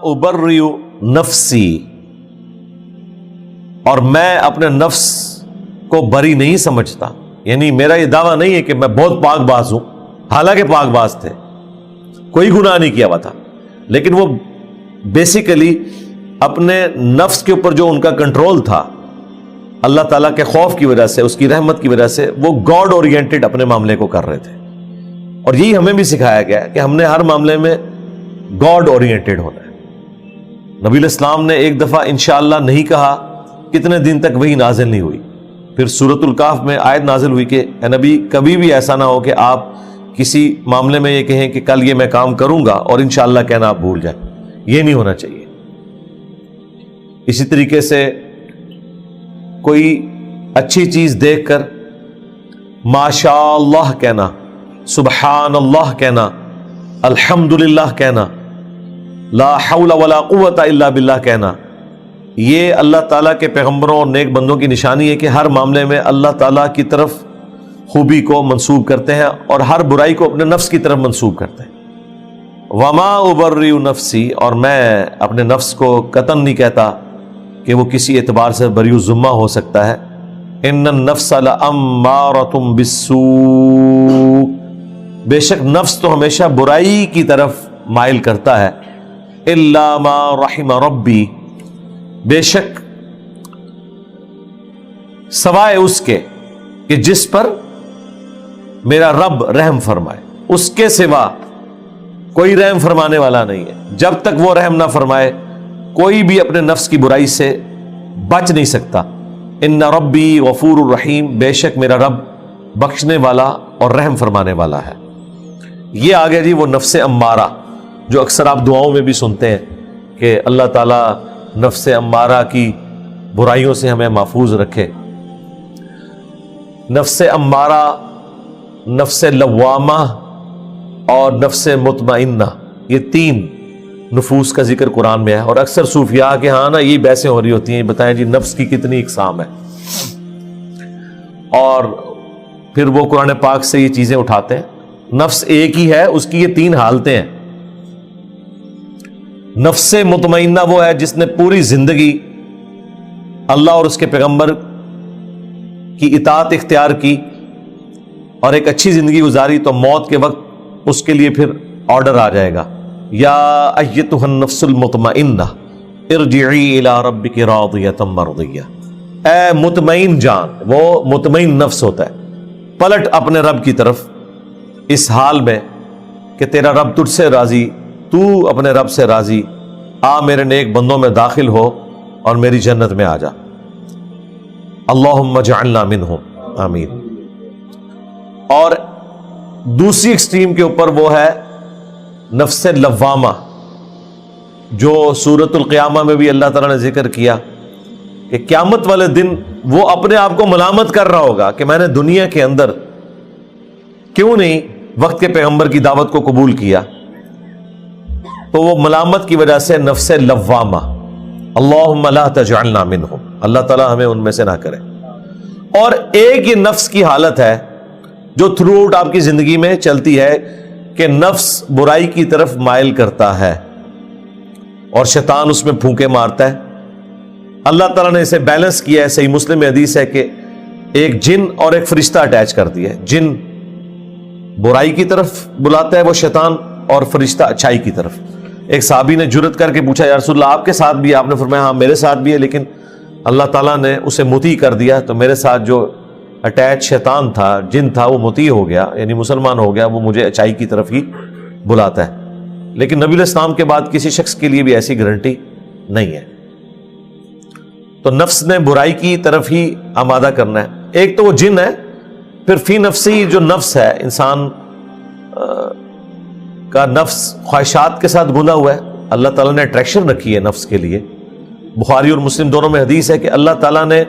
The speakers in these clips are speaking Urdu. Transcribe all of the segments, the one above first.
ابرئ نفسی، اور میں اپنے نفس کو بری نہیں سمجھتا، یعنی میرا یہ دعویٰ نہیں ہے کہ میں بہت پاک باز ہوں، حالانکہ پاک باز تھے، کوئی گناہ نہیں کیا ہوا تھا، لیکن وہ بیسیکلی اپنے نفس کے اوپر جو ان کا کنٹرول تھا اللہ تعالیٰ کے خوف کی وجہ سے، اس کی رحمت کی وجہ سے، وہ گاڈ اورینٹڈ اپنے معاملے کو کر رہے تھے. اور یہی ہمیں بھی سکھایا گیا ہے کہ ہم نے ہر معاملے میں گاڈ اورینٹڈ ہونا ہے. نبی علیہ السلام نے ایک دفعہ انشاءاللہ نہیں کہا، کتنے دن تک وہی نازل نہیں ہوئی. پھر سورۃ الکہف میں آیت نازل ہوئی کہ اے نبی کبھی بھی ایسا نہ ہو کہ آپ کسی معاملے میں یہ کہیں کہ کل یہ میں کام کروں گا اور انشاءاللہ کہنا آپ بھول جائیں. یہ نہیں ہونا چاہیے. اسی طریقے سے کوئی اچھی چیز دیکھ کر ماشاء اللہ کہنا، سبحان اللہ کہنا، الحمدللہ کہنا، لا حول ولا قوت الا باللہ کہنا، یہ اللہ تعالیٰ کے پیغمبروں اور نیک بندوں کی نشانی ہے کہ ہر معاملے میں اللہ تعالیٰ کی طرف خوبی کو منسوب کرتے ہیں اور ہر برائی کو اپنے نفس کی طرف منسوب کرتے ہیں. وما ابرئ نفسی، اور میں اپنے نفس کو قطعاً نہیں کہتا کہ وہ کسی اعتبار سے بری الذمہ ہو سکتا ہے. ان النفس لامارۃ بالسوء، بے شک نفس تو ہمیشہ برائی کی طرف مائل کرتا ہے. الا ما رحم ربی، بے شک سوائے اس کے کہ جس پر میرا رب رحم فرمائے، اس کے سوا کوئی رحم فرمانے والا نہیں ہے. جب تک وہ رحم نہ فرمائے کوئی بھی اپنے نفس کی برائی سے بچ نہیں سکتا. ان ربی غفور الرحیم، بے شک میرا رب بخشنے والا اور رحم فرمانے والا ہے. یہ آ گیا جی وہ نفس امارہ جو اکثر آپ دعاؤں میں بھی سنتے ہیں کہ اللہ تعالیٰ نفس امارہ کی برائیوں سے ہمیں محفوظ رکھے. نفس امارہ، نفس لوامہ اور نفس مطمئنہ، یہ تین نفوس کا ذکر قرآن میں ہے. اور اکثر صوفیاء کے ہاں نا یہ بحثیں ہو رہی ہوتی ہیں، بتائیں جی نفس کی کتنی اقسام ہے، اور پھر وہ قرآن پاک سے یہ چیزیں اٹھاتے ہیں. نفس ایک ہی ہے، اس کی یہ تین حالتیں ہیں. نفس مطمئنہ وہ ہے جس نے پوری زندگی اللہ اور اس کے پیغمبر کی اطاعت اختیار کی اور ایک اچھی زندگی گزاری، تو موت کے وقت اس کے لیے پھر آرڈر آ جائے گا، یا ایتھا النفس المطمئنہ ارجعی الی ربک راضیۃ مرضیہ، اے مطمئن جان، وہ مطمئن نفس ہوتا ہے، پلٹ اپنے رب کی طرف اس حال میں کہ تیرا رب تجھ سے راضی، تو اپنے رب سے راضی، آ میرے نیک بندوں میں داخل ہو اور میری جنت میں آ جا. اللہم اجعلنا منہم، آمین. اور دوسری ایکسٹریم کے اوپر وہ ہے نفس لوامہ، جو سورۃ القیامہ میں بھی اللہ تعالیٰ نے ذکر کیا کہ قیامت والے دن وہ اپنے آپ کو ملامت کر رہا ہوگا کہ میں نے دنیا کے اندر کیوں نہیں وقت کے پیغمبر کی دعوت کو قبول کیا. تو وہ ملامت کی وجہ سے نفس لوامہ، اللہم لا تجعلنا منہم، اللہ تعالیٰ ہمیں ان میں سے نہ کرے. اور ایک یہ نفس کی حالت ہے جو تھرو آؤٹ آپ کی زندگی میں چلتی ہے کہ نفس برائی کی طرف مائل کرتا ہے اور شیطان اس میں پھونکے مارتا ہے. اللہ تعالیٰ نے اسے بیلنس کیا ہے. صحیح مسلم میں حدیث ہے کہ ایک جن اور ایک فرشتہ اٹیچ کر دیا ہے. جن برائی کی طرف بلاتا ہے وہ شیطان، اور فرشتہ اچھائی کی طرف. ایک صحابی نے جرت کر کے پوچھا یا رسول اللہ آپ کے ساتھ بھی ہے؟ آپ نے فرمایا ہاں میرے ساتھ بھی ہے، لیکن اللہ تعالیٰ نے اسے مطیع کر دیا، تو میرے ساتھ جو اٹیچ شیطان تھا، جن تھا، وہ مطیع ہو گیا، یعنی مسلمان ہو گیا، وہ مجھے اچائی کی طرف ہی بلاتا ہے. لیکن نبی علیہ السلام کے بعد کسی شخص کے لیے بھی ایسی گارنٹی نہیں ہے. تو نفس نے برائی کی طرف ہی آمادہ کرنا ہے. ایک تو وہ جن ہے، پھر فی نفسی جو نفس ہے، انسان کا نفس خواہشات کے ساتھ گنا ہوا ہے. اللہ تعالیٰ نے اٹریکشن رکھی ہے نفس کے لیے. بخاری اور مسلم دونوں میں حدیث ہے کہ اللہ تعالیٰ نے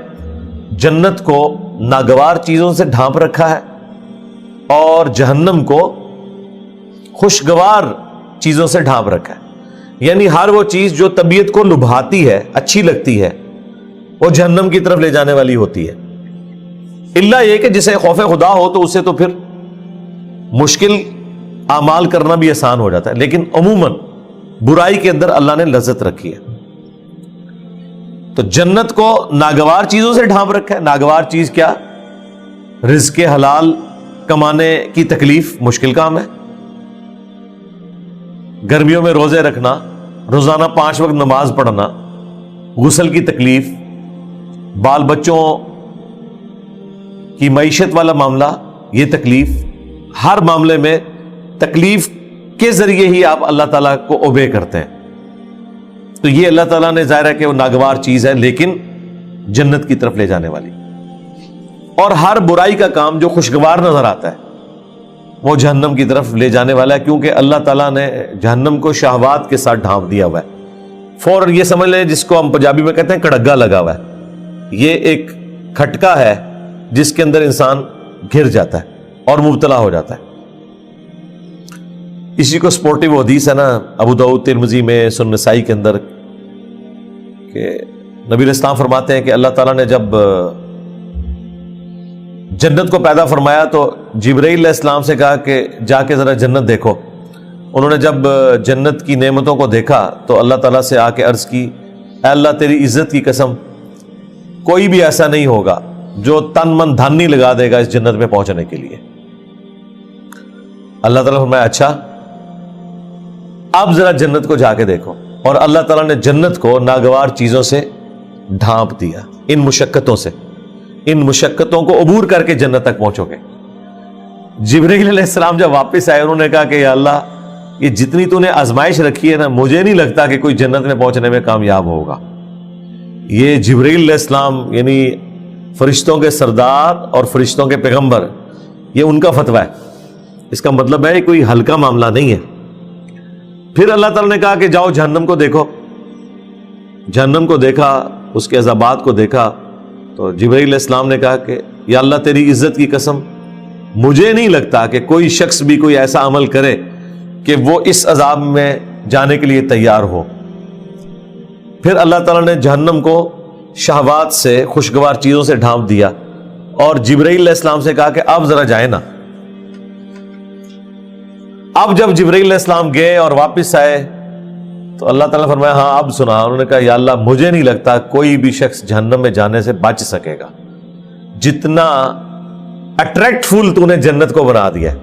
جنت کو ناگوار چیزوں سے ڈھانپ رکھا ہے اور جہنم کو خوشگوار چیزوں سے ڈھانپ رکھا ہے. یعنی ہر وہ چیز جو طبیعت کو لبھاتی ہے، اچھی لگتی ہے، وہ جہنم کی طرف لے جانے والی ہوتی ہے. اللہ یہ کہ جسے خوف خدا ہو تو اسے تو پھر مشکل اعمال کرنا بھی آسان ہو جاتا ہے. لیکن عموماً برائی کے اندر اللہ نے لذت رکھی ہے. تو جنت کو ناگوار چیزوں سے ڈھانپ رکھا ہے. ناگوار چیز کیا؟ رزق حلال کمانے کی تکلیف، مشکل کام ہے. گرمیوں میں روزے رکھنا، روزانہ 5 وقت نماز پڑھنا، غسل کی تکلیف، بال بچوں کی معیشت والا معاملہ، یہ تکلیف، ہر معاملے میں تکلیف کے ذریعے ہی آپ اللہ تعالیٰ کو اوبے کرتے ہیں. تو یہ اللہ تعالیٰ نے ظاہر ہے کہ وہ ناگوار چیز ہے لیکن جنت کی طرف لے جانے والی. اور ہر برائی کا کام جو خوشگوار نظر آتا ہے وہ جہنم کی طرف لے جانے والا ہے، کیونکہ اللہ تعالیٰ نے جہنم کو شہوات کے ساتھ ڈھانپ دیا ہوا ہے. فوراً یہ سمجھ لیں، جس کو ہم پنجابی میں کہتے ہیں کڑگا لگا ہوا ہے. یہ ایک کھٹکا ہے جس کے اندر انسان گر جاتا ہے اور مبتلا ہو جاتا ہے. اسی کو سپورٹیو حدیث ہے نا ابو داؤد ترمذی میں، سنن نسائی کے اندر، کہ نبی علیہ السلام فرماتے ہیں کہ اللہ تعالیٰ نے جب جنت کو پیدا فرمایا تو جبرائیل علیہ السلام سے کہا کہ جا کے ذرا جنت دیکھو. انہوں نے جب جنت کی نعمتوں کو دیکھا تو اللہ تعالیٰ سے آ کے عرض کی، اے اللہ تیری عزت کی قسم، کوئی بھی ایسا نہیں ہوگا جو تن من دھن نہیں لگا دے گا اس جنت میں پہنچنے کے لیے. اللہ تعالیٰ فرمایا اچھا اب ذرا جنت کو جا کے دیکھو. اور اللہ تعالیٰ نے جنت کو ناگوار چیزوں سے ڈھانپ دیا. ان مشقتوں سے، ان مشقتوں کو عبور کر کے جنت تک پہنچو گے. جبرائیل علیہ السلام جب واپس آئے انہوں نے کہا کہ یا اللہ یہ جتنی تو نے آزمائش رکھی ہے نا، مجھے نہیں لگتا کہ کوئی جنت میں پہنچنے میں کامیاب ہوگا. یہ جبرائیل علیہ السلام یعنی فرشتوں کے سردار اور فرشتوں کے پیغمبر، یہ ان کا فتویٰ ہے. اس کا مطلب ہے کوئی ہلکا معاملہ نہیں ہے. پھر اللہ تعالیٰ نے کہا کہ جاؤ جہنم کو دیکھو. جہنم کو دیکھا، اس کے عذابات کو دیکھا تو جبرائیل علیہ السلام نے کہا کہ یا اللہ تیری عزت کی قسم، مجھے نہیں لگتا کہ کوئی شخص بھی کوئی ایسا عمل کرے کہ وہ اس عذاب میں جانے کے لیے تیار ہو. پھر اللہ تعالیٰ نے جہنم کو شہوات سے، خوشگوار چیزوں سے ڈھانپ دیا اور جبرائیل علیہ السلام سے کہا کہ اب ذرا جائیں نا. اب جب جبرائیل علیہ السلام گئے اور واپس آئے تو اللہ تعالیٰ نے فرمایا ہاں اب سنا. انہوں نے کہا یا اللہ مجھے نہیں لگتا کوئی بھی شخص جہنم میں جانے سے بچ سکے گا، جتنا اٹریکٹ فل تو نے جنت کو بنا دیا ہے.